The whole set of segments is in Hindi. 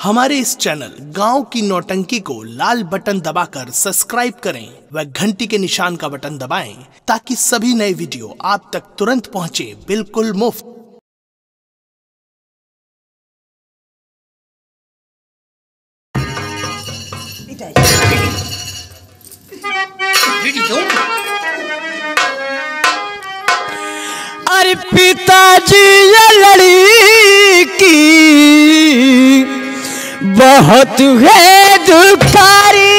हमारे इस चैनल गांव की नौटंकी को लाल बटन दबाकर सब्सक्राइब करें व घंटी के निशान का बटन दबाएं ताकि सभी नए वीडियो आप तक तुरंत पहुंचे बिल्कुल मुफ्त। अरे पिताजी ये लड़की बहुत है दुखारी।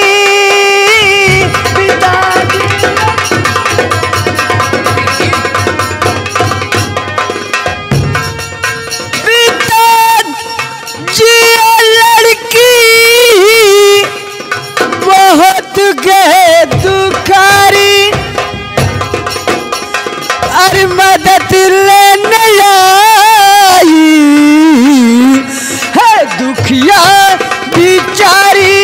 पिताजी ये लड़की बहुत है दुखारी। अरे मदद लेने आई है दुखिया बिचारी।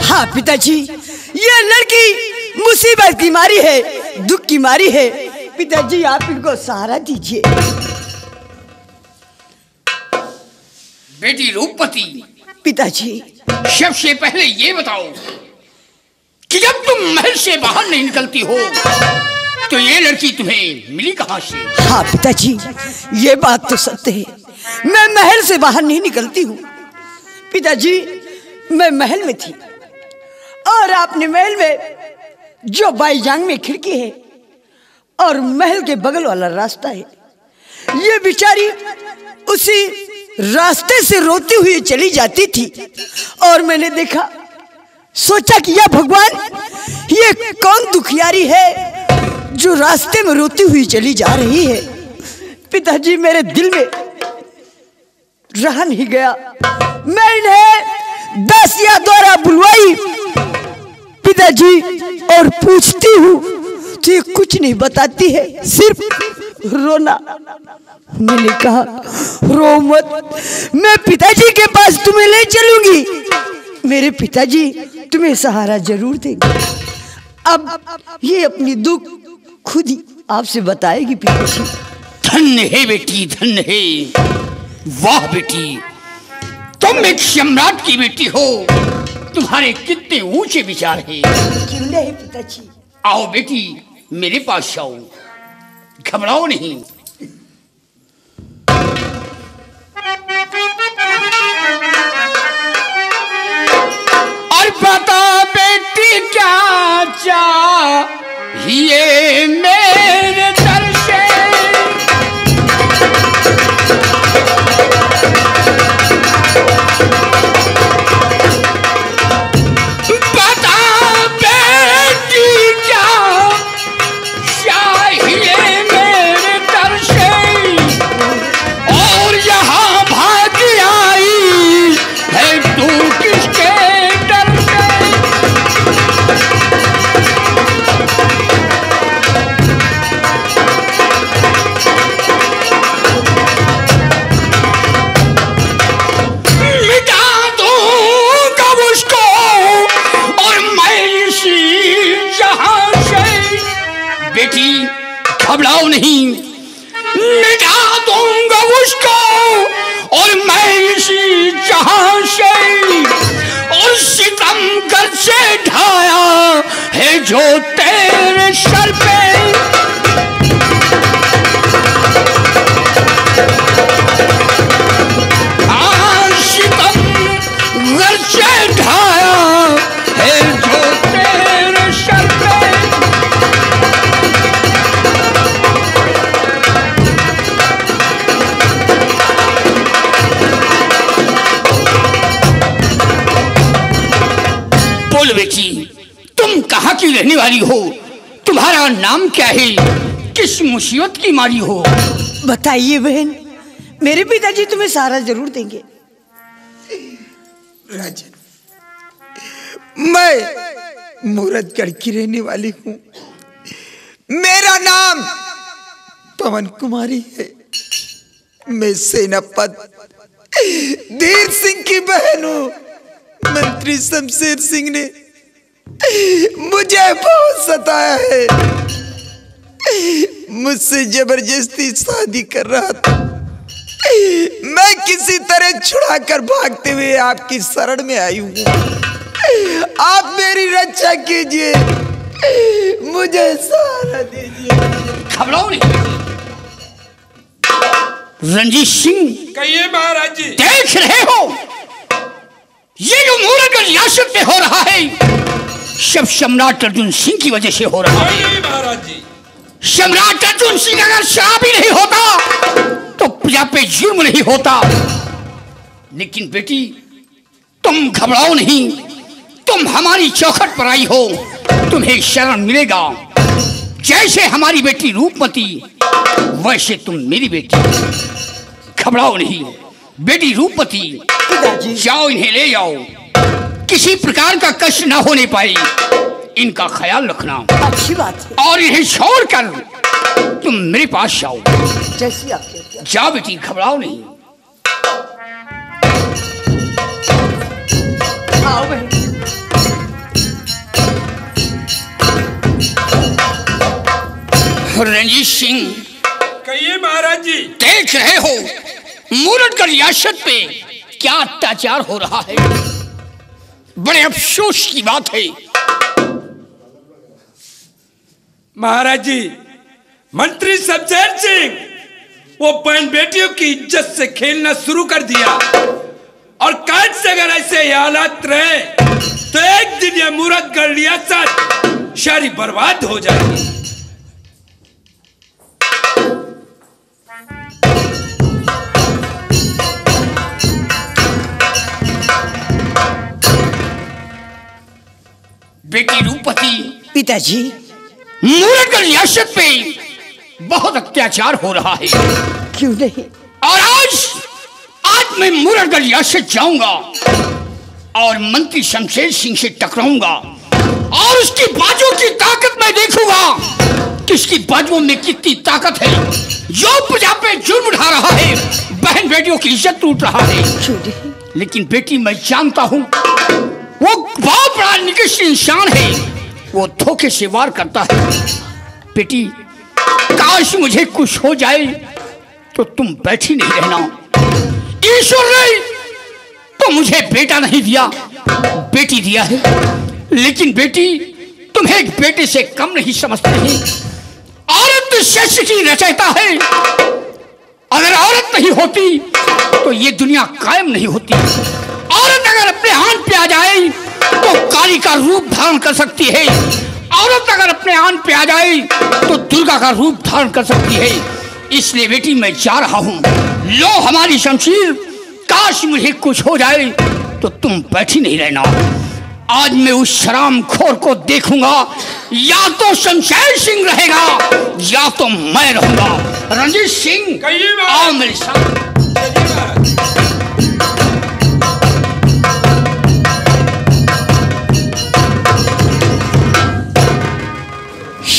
हाँ पिताजी, ये लड़की मुसीबत की मारी है, दुख की मारी है। पिताजी आप इनको सहारा दीजिए। बेटी रूपवती, पिताजी सबसे पहले ये बताओ कि जब तुम महल से बाहर नहीं निकलती हो तो ये लड़की तुम्हें मिली कहां से? हाँ पिताजी, ये बात तो सत्य है, मैं महल से बाहर नहीं निकलती हूँ। पिताजी मैं महल में थी और आपने महल में जो बाईजांग में खिड़की है और महल के बगल वाला रास्ता है, ये बेचारी उसी रास्ते से रोती हुई चली जाती थी और मैंने देखा, सोचा कि या भगवान ये कौन दुखियारी है जो रास्ते में रोती हुई चली जा रही है। पिताजी मेरे दिल में रहा नहीं गया, मैं इन्हें 10 या द्वारा बुलवाई पिताजी और पूछती हूँ तो ये कुछ नहीं बताती है, सिर्फ रोना। मैंने कहा रो मत, मैं पिताजी के पास तुम्हें ले चलूंगी, मेरे पिताजी तुम्हें सहारा जरूर देंगे। अब ये अपनी दुख खुद ही आपसे बताएगी पिताजी। धन्य है बेटी, धन्य है। वाह बेटी, तुम एक सम्राट की बेटी हो, तुम्हारे कितने ऊंचे विचार हैं। है पिताजी। आओ बेटी मेरे पास आओ, घबराओ नहीं। और बता बेटी क्या चाहिए मेरे दर से? घबराओ नहीं, मिटा दूंगा उसको और मैं इसी जहां से, और सितम कर से ढाया है जो तेरे सर पे। हाँ सितम कर से ढाया है जो तेरे सर पे। बोल बेटी, तुम कहाँ की रहने वाली हो? तुम्हारा नाम क्या है? किस मुसीबत की मारी हो? बताइए बहन, मेरे पिताजी तुम्हें सहारा जरूर देंगे। राजन, मैं मूरतगढ़ की रहने वाली हूँ, मेरा नाम पवन कुमारी है। मैं सेनापति धीर सिंह की बहन हूँ। मंत्री शमशेर सिंह ने मुझे बहुत सताया है। मुझसे जबरदस्ती शादी कर रहा था। मैं किसी तरह छुड़ाकर भागते हुए आपकी शरण में आई हूँ। आप मेरी रक्षा कीजिए, मुझे सहारा दीजिए। घबराओ नहीं रंजीत सिंह। कहिए महाराज जी। देख रहे हो ये जो मूरत रियासत में हो रहा है सब सम्राट अर्जुन सिंह की वजह से हो रहा है। नहीं महाराज जी। सम्राट अर्जुन सिंह अगर शराबी नहीं होता तो प्रजा पे जुर्म नहीं होता। लेकिन बेटी तुम घबराओ नहीं, तुम हमारी चौखट पर आई हो, तुम्हें शरण मिलेगा। जैसे हमारी बेटी रूपमती वैसे तुम मेरी बेटी। घबराओ नहीं बेटी रूपमती, जाओ इन्हें ले जाओ, किसी प्रकार का कष्ट ना होने पाए, इनका ख्याल रखना। अच्छी बात है। और इन्हें छोड़कर तुम मेरे पास जाओ। जैसी आप जाओ बेटी, घबराओ नहीं। आओ बहन। रंजीत सिंह। कहिए महाराज जी। देख रहे हो मूरत का रियासत पे क्या अत्याचार हो रहा है। बड़े अफसोस की बात है। महाराज जी, मंत्री शमशेर सिंह वो बहन बेटियों की इज्जत से खेलना शुरू कर दिया और काज से अगर ऐसे हालात रहे तो एक दिन ये मूरतगढ़ रियासत सारी बर्बाद हो जाएगी। बेटी रूपमती। पिताजी, मूरतगढ़ रियासत पे बहुत अत्याचार हो रहा है। क्यों नहीं? और आज मैं मूरतगढ़ रियासत जाऊंगा और मंत्री शमशेर सिंह से टकराऊंगा और उसकी बाजू की ताकत मैं देखूंगा कि उसकी बाजुओं में कितनी ताकत है। जो प्रजा पे जुर्म उठा रहा है, बहन बेटियों की इज्जत लूट रहा है। लेकिन बेटी मैं जानता हूं वो बहुत बड़ा निकृष्ट इंसान है, वो धोखे से वार करता है। बेटी काश मुझे कुछ हो जाए तो तुम बैठी नहीं रहना। ईश्वर ने तो मुझे बेटा नहीं दिया, बेटी दिया है। लेकिन बेटी तुम्हें एक बेटे से कम नहीं समझते हैं। औरत शस्य की रचयिता है। अगर औरत नहीं होती तो ये दुनिया कायम नहीं होती। औरत अगर अपने हाथ पे आ जाए तो काली का रूप धारण कर सकती है। औरत अगर अपने हाथ पे आ जाए तो दुर्गा का रूप धारण कर सकती है। इसलिए बेटी मैं जा रहा हूं। लो हमारी शमशीर, काश मुझे कुछ हो जाए तो तुम बैठी नहीं रहना। आज मैं उस शराम खोर को देखूंगा, या तो शमशेर सिंह रहेगा या तो मैं रहूंगा। रंजीत सिंह आओ मेरे साथ।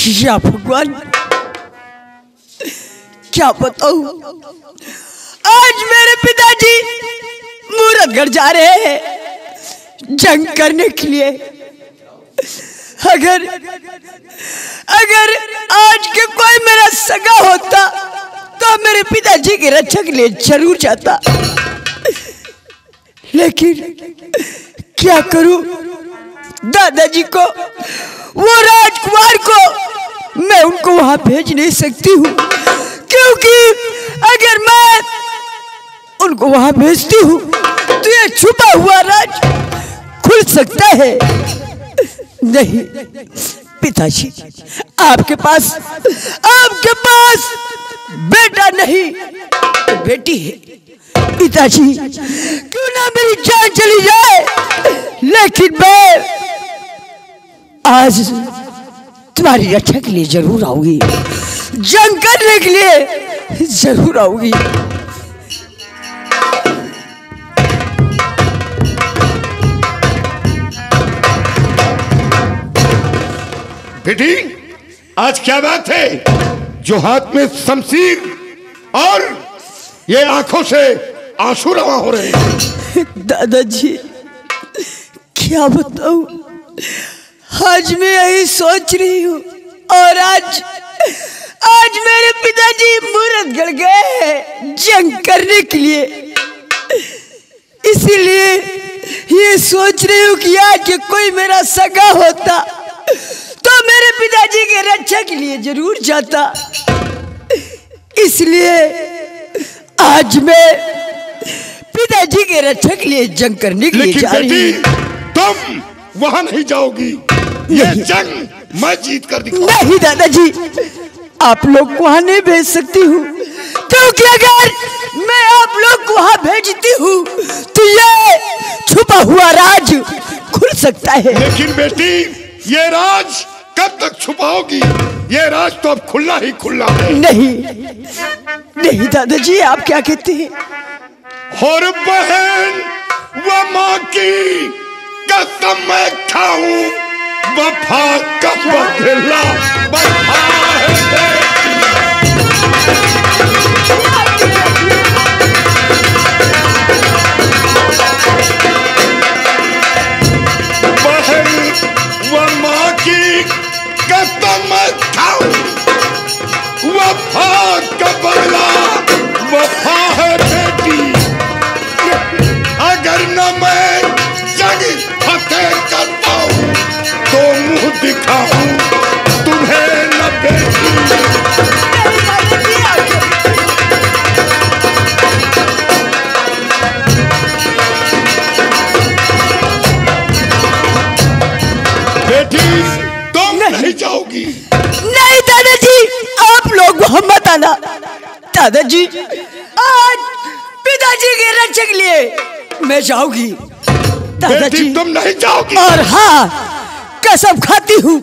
या भगवान, क्या बताऊं, आज मेरे पिताजी मूरतगढ़ जा रहे हैं जंग करने के लिए। अगर आज के कोई मेरा सगा होता तो मेरे पिताजी की रक्षा के लिए जरूर जाता। लेकिन क्या करूं, दादाजी को, वो राजकुमार को मैं उनको वहां भेज नहीं सकती हूँ, क्योंकि अगर मैं उनको वहां भेजती हूँ तो ये छुपा हुआ राज खुल सकता है। नहीं पिताजी, आपके पास बेटा नहीं तो बेटी है। पिताजी, क्यों ना मेरी जान चली जाए, लेकिन मैं आज तुम्हारी रक्षा के लिए जरूर आऊंगी, जंग करने के लिए जरूर आऊंगी। बेटी, आज क्या बात है जो हाथ में शमशीर और ये आंखों से आंसू रवा हो रहे हैं? दादाजी, क्या बताऊं, आज मैं यही सोच रही हूँ। और आज मेरे पिताजी मूरतगढ़ गए जंग करने के लिए, इसीलिए ये सोच रही हूँ कि आज कोई मेरा सगा होता तो मेरे पिताजी के रक्षा के लिए जरूर जाता। इसलिए आज मैं पिताजी के रक्षा के लिए जंग करने के लिए जा रही हूँ। तुम वहां नहीं जाओगी, ये जंग मैं जीत कर दिखाऊंगा। नहीं दादाजी, आप लोग को वहां नहीं भेज सकती हूँ, क्योंकि अगर मैं आप लोग को वहां भेजती हूँ तो ये छुपा हुआ राज खुल सकता है। लेकिन बेटी, ये राज कब तक छुपाओगी? ये राज तो अब खुलना ही खुलना है। नहीं दादाजी, आप क्या कहते हैं? और बहन व माँ की कसम मैं खाऊं, वफा का बदला वफा है। बहन व माँ की कसम मैं खाऊं, वफा का बदला वफा है बेटी। अगर न मैं जंग फतेह कर पाऊं तो मुंह दिखाऊं तुम्हें न बेटी। बेटी, तुम नहीं जाओगी। नहीं दादाजी, आप लोग वहां मत आना। दादाजी, आज पिताजी के रक्षा के लिए मैं जाऊंगी। दादाजी, बेटी, तुम नहीं जाओगी। और हाँ, कसम खाती हूँ,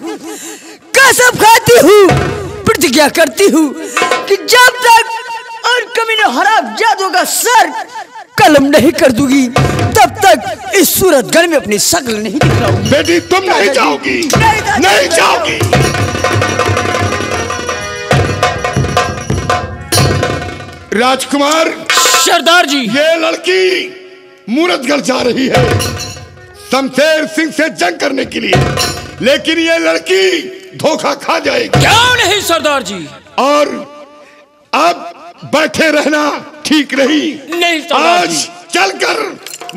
प्रतिज्ञा करती हूँ कि जब तक और कभी न हराम जादू का सर कलम नहीं कर दूंगी तब तक इस सूरतगढ़ में अपनी शक्ल नहीं दिखलाऊंगी। बेटी, तुम नहीं जाओगी, नहीं जाओगी। राजकुमार, सरदार जी, ये लड़की मूरतगढ़ जा रही है शमशेर सिंह से जंग करने के लिए, लेकिन ये लड़की धोखा खा जाएगी। क्या नहीं सरदार जी? और अब बैठे रहना ठीक नहीं। नहीं सरदार जी। आज चलकर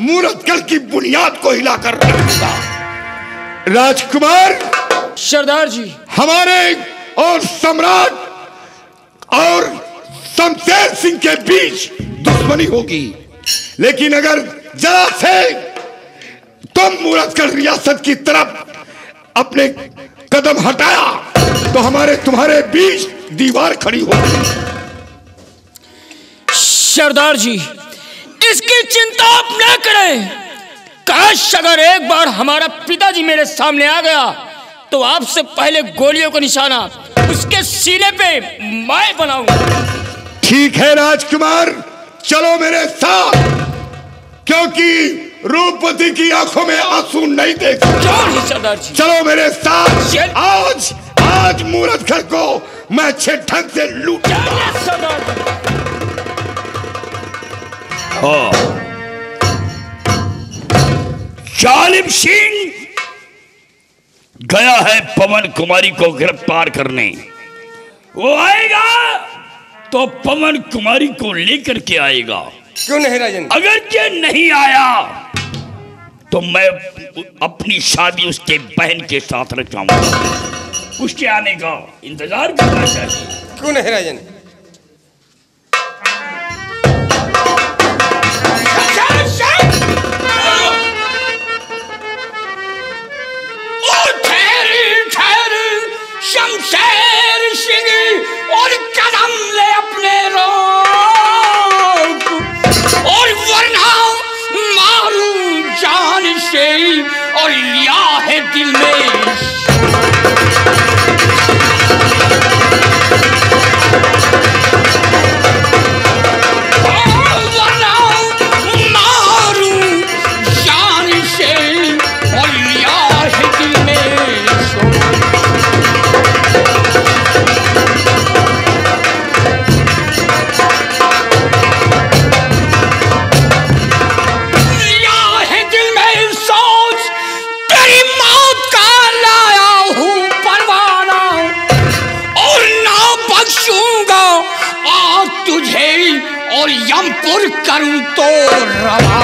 मूरतगढ़ की बुनियाद को हिलाकर रखूंगा। राजकुमार, सरदार जी, हमारे और सम्राट और शमशेर सिंह के बीच दुश्मनी होगी, लेकिन अगर जरा से तुम मूरतगढ़ रियासत की तरफ अपने कदम हटाया तो हमारे तुम्हारे बीच दीवार खड़ी होगी। सरदार जी, इसकी चिंता आप न करें। काश अगर एक बार हमारा पिताजी मेरे सामने आ गया तो आपसे पहले गोलियों का निशाना उसके सीने पे मैं बनाऊंगा। ठीक है राजकुमार, चलो मेरे साथ, क्योंकि रूपवती की आंखों में आंसू नहीं देख सकता। क्यों नहीं सरदार जी? चलो मेरे साथ। आज मूरतगढ़ को मैं अच्छे ढंग से लूटूंगा। सरदार जी, जालिम सिंह गया है पवन कुमारी को गिरफ्तार करने। वो आएगा तो पवन कुमारी को लेकर के आएगा। क्यों नहीं राजन? अगर ये नहीं आया तो मैं अपनी शादी उसके बहन के साथ रचाऊंगा। उसके आने का इंतजार करना चाहिए। क्यों नहीं राजन? शमशेर सिंह और कदम ले अपने रोक, और वरना मारू जान से और लिया है दिल में। वरना मारू जान से और लिया है दिल में। और यमपुर करूं तो रवाना।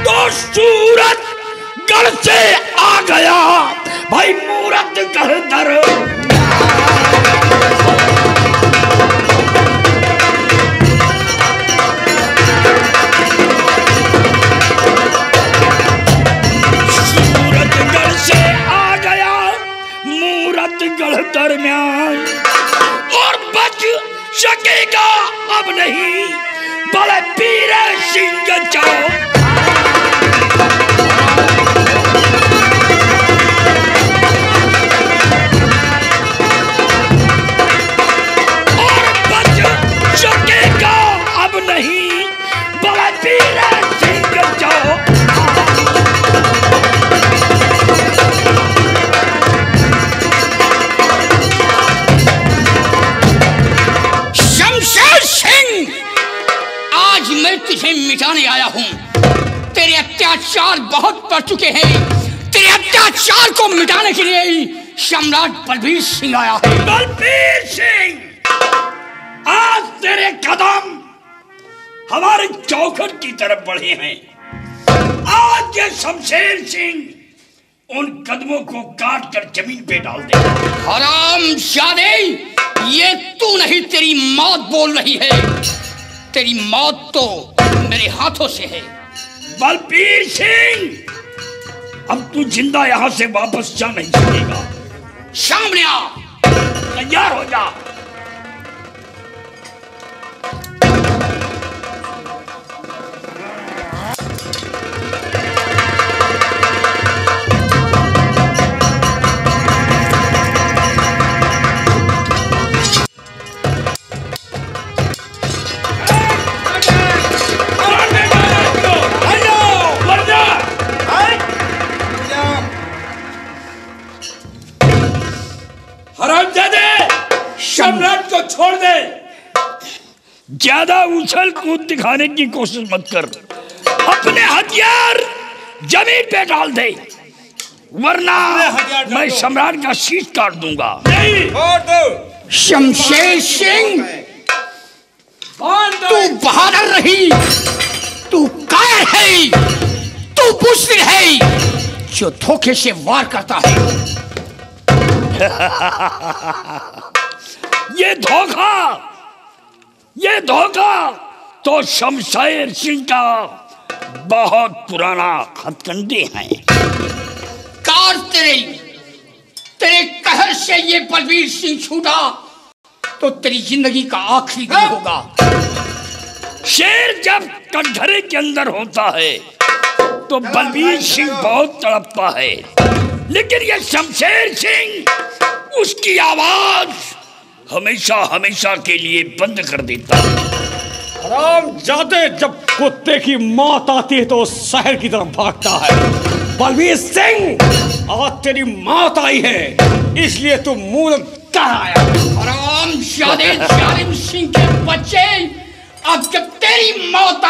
तो सूरतगढ़ से आ गया भाई मूरतगढ़ दर। दरमियान और बच सकेगा अब नहीं बड़े पीर सिंह जाओ। और बच सकेगा अब नहीं बड़े पीर सिंह जाओ। मैं तुझे मिटाने आया हूं। तेरे अत्याचार बहुत बढ़ चुके हैं। तेरे अत्याचार को मिटाने के लिए सम्राट बलबीर सिंह आया है। बलबीर सिंह, आज तेरे कदम हमारे चौखट की तरफ बढ़े हैं। आज ये शमशेर सिंह उन कदमों को काट कर जमीन पे डाल दे। हरामजादे, ये तू नहीं, तेरी मौत बोल रही है। तेरी मौत तो मेरे हाथों से है। बलबीर सिंह, अब तू जिंदा यहां से वापस जा नहीं सकेगा। सामने आ, तैयार हो जा। सम्राट को छोड़ दे। ज्यादा उछल कूद दिखाने की कोशिश मत कर। अपने हथियार जमीन पे डाल दे, वरना मैं सम्राट का शीश काट दूंगा। नहीं। शमशेर सिंह, तू बहादुर रही, तू कायर है, तू बुज़दिल है जो धोखे से वार करता है। ये धोखा तो शमशेर सिंह का बहुत पुराना हथकंडे हैं। कार तेरे कहर से ये बलबीर सिंह छूटा तो तेरी जिंदगी का आखिरी दिन होगा। शेर जब कटघरे के अंदर होता है तो बलबीर सिंह बहुत तड़पता है, लेकिन ये शमशेर सिंह उसकी आवाज हमेशा हमेशा के लिए बंद कर देता है। हरामजादे, जब कुत्ते की मौत आती है तो शहर की तरफ भागता है। बलबीर सिंह, आज तेरी मौत आई है, इसलिए तू मूरतगढ़ आया। हरामजादे, जालिम सिंह के बच्चे, अब जब तेरी मौत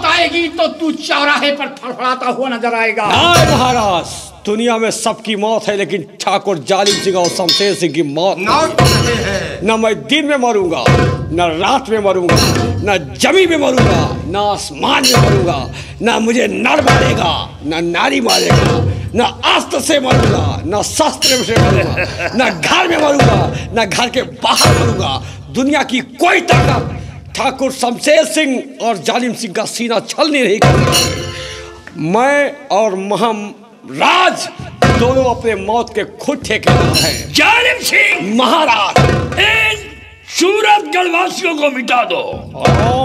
आएगी तो तू चौराहे पर फड़फड़ाता हुआ नजर आएगा। महाराज, दुनिया में सबकी मौत है, लेकिन ठाकुर जालिम सिंह और शमशेर सिंह की मौत न मैं दिन में मरूंगा, न रात में मरूंगा, न जमीन में मरूंगा, न आसमान में मरूंगा, न मुझे नर मारेगा, न नारी मारेगा, न अस्त्र से मरूंगा, न शस्त्र से मरूंगा, न घर में मरूंगा, न घर के बाहर मरूंगा। दुनिया की कोई ताकत ठाकुर शमशेर सिंह और जालिम सिंह का सीना छलनी नहीं करती। मैं और महाराज दोनों अपने मौत के खुद ठेकेदार हैं। जालिम सिंह, महाराज, इन सूरतगढ़ वासियों को मिटा दो।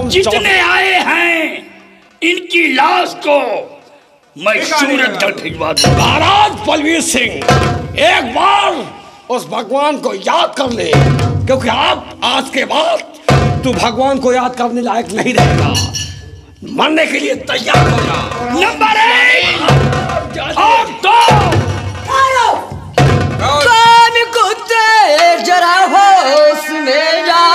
जितने आए हैं इनकी लाश को मैं सूरतगढ़ भिजवा दूं। महाराज बलबीर सिंह, एक बार उस भगवान को याद कर ले, क्योंकि आप आज के बाद तू भगवान को याद करने लायक नहीं रहेगा। मरने के लिए तैयार हो जा। नंबर 1 और 2 कान कुत्ते जरा होश में जा।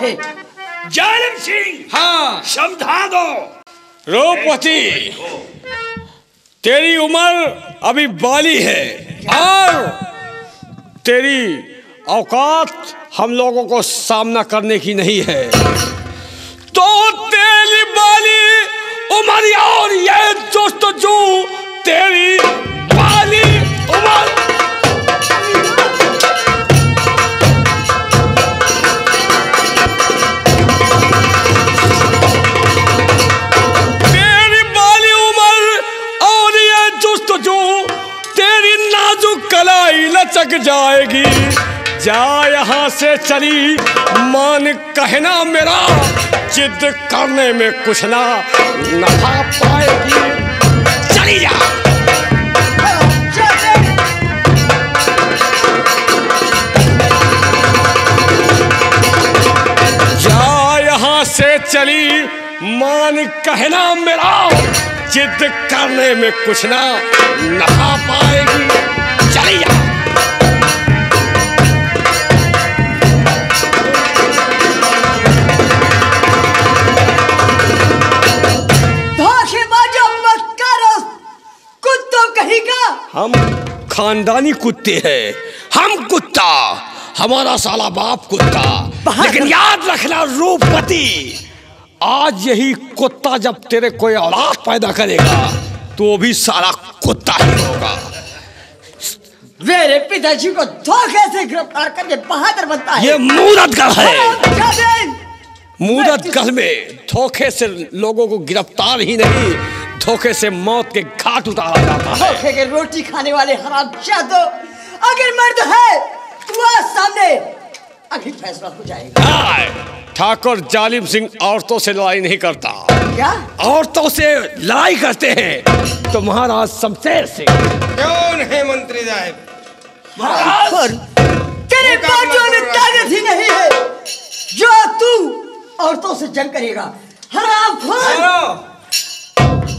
है। जालिम सिंह, हाँ समझा दो। रूपवती, तेरी उम्र अभी बाली है और तेरी औकात हम लोगों को सामना करने की नहीं है। तो तेरी बाली उम्र और ये दोस्तों जो तेरी बाली उम्र कलाई लचक जाएगी। जा यहाँ से चली मान कहना मेरा, जिद करने में कुछ ना नफा पाएगी। चली जा। जा यहाँ से चली मान कहना मेरा, जिद करने में कुछ ना नफा पाएगी। चली जा। धोखेबाजो मत करो, कुत्तों कहेगा। हम खानदानी कुत्ते हैं, हम कुत्ता, हमारा साला बाप कुत्ता। लेकिन याद रखना रूपवती, आज यही कुत्ता जब तेरे कोई औलाद पैदा करेगा तो वो भी सारा कुत्ता ही होगा। मेरे पिताजी को धोखे से गिरफ्तार करके बहादुर बनता है। ये मूरतगढ़ है। मूरतगढ़ में धोखे से लोगों को गिरफ्तार ही नहीं, धोखे से मौत के घाट उतारा जाता है। धोखे के रोटी खाने वाले हरामजादो, अगर मर्द है तो आज सामने अभी फैसला हो जाएगा। ठाकुर जालिम सिंह औरतों से लड़ाई नहीं करता। क्या? औरतों से लड़ाई करते हैं तो महाराज शमशेर सिंह। कौन है मंत्री साहब? तेरे बाजू में ताकत ही नहीं है जो तू औरतों से जंग करेगा। हरामखोर।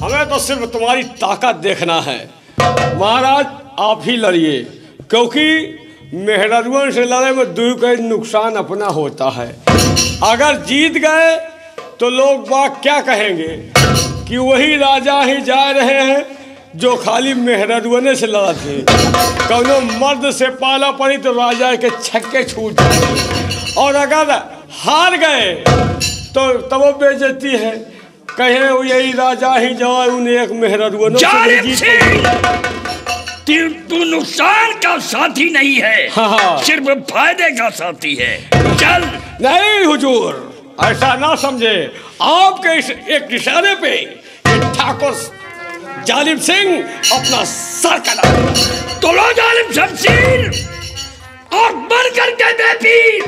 हमें तो सिर्फ तुम्हारी ताकत देखना है। महाराज आप ही लड़िए, क्योंकि मेहरारूं से लड़ाई में दूर का नुकसान अपना होता है। अगर जीत गए तो लोग बाग क्या कहेंगे कि वही राजा ही जा रहे हैं जो खाली मेहरारूं से लड़ा थे। कौनो मर्द से पाला पड़ी तो राजा के छक्के छूट जाए, और अगर हार गए तो तब वो बेइज्जती है, कहे वो यही राजा ही जाए उन्हें एक मेहरारूं तू नुकसान का साथी नहीं है। हाँ। सिर्फ फायदे का साथी है। चल। नहीं हुजूर, ऐसा ना समझे। आपके इस एक इशारे पे ठाकुर जालिम सिंह अपना सर कटा। तो लो जालिम शमशीर और बन करके बेपीर,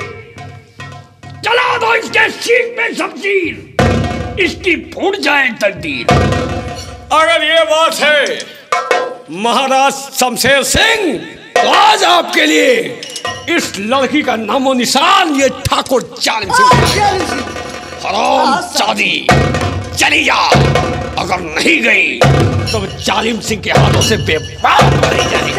चला दो इसके सीख में शमशीर, इसकी फूट जाए तकदीर। अगर ये बात है महाराज शमशेर सिंह, तो आज आपके लिए इस लड़की का नामो निशान ये ठाकुर जालिम सिंह। हराम जादी, चली जा। अगर नहीं गई तो जालिम सिंह के हाथों से बेबाक मारी जाएगी।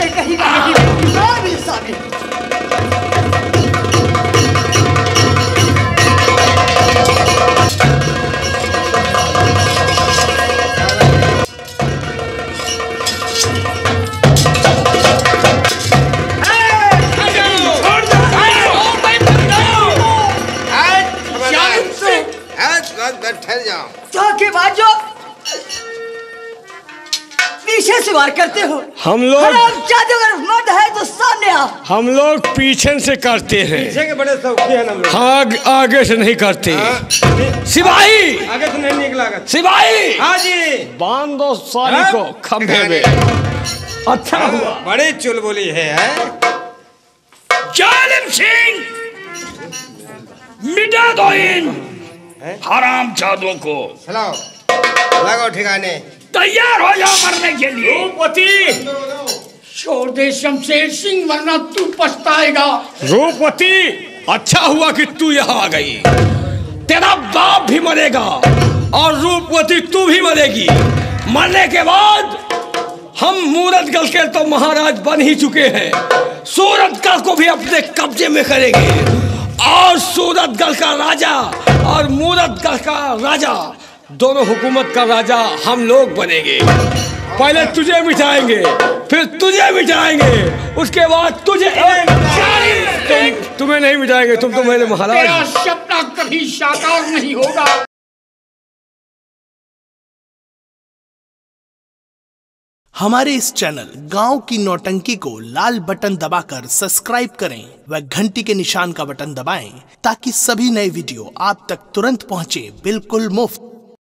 पीछे से वार करते हो। हम लोग जादूगर मर्द है तो सामने आओ। हम लोग पीछे से करते हैं। पीछे के बड़े शौकीन हैं हम लोग। हाँ, आगे से नहीं करते। सिपाही आगे से नहीं निकला। सिपाही, हाँ जी, बांध दो साली को खंभे में। अच्छा हुआ। बड़ी चुलबुली है। जालिम सिंह, मिटा दो इन हराम जादों को। चलो लगाओ ठिकाने। तैयार हो जाओ मरने के लिए। रूपवती, छोड़ दे शमशेर सिंह, वरना तू पछताएगा। रूपवती, अच्छा हुआ कि तू यहाँ आ गई। तेरा बाप भी मरेगा और रूपवती तू भी मरेगी। मरने के बाद हम मूरतगढ़ के तो महाराज बन ही चुके हैं, सूरतगढ़ को भी अपने कब्जे में करेंगे और सूरतगढ़ का राजा और मूरतगढ़ का राजा, दोनों हुकूमत का राजा हम लोग बनेंगे। पहले तुझे मिटाएंगे, फिर तुझे मिटाएंगे, उसके बाद तुझे तुम्हें नहीं मिटाएंगे। तुम तो मेरे महाराज। तेरा सपना कभी साकार नहीं होगा। हमारे इस चैनल गांव की नौटंकी को लाल बटन दबाकर सब्सक्राइब करें व घंटी के निशान का बटन दबाएं ताकि सभी नए वीडियो आप तक तुरंत पहुंचे, बिल्कुल मुफ्त।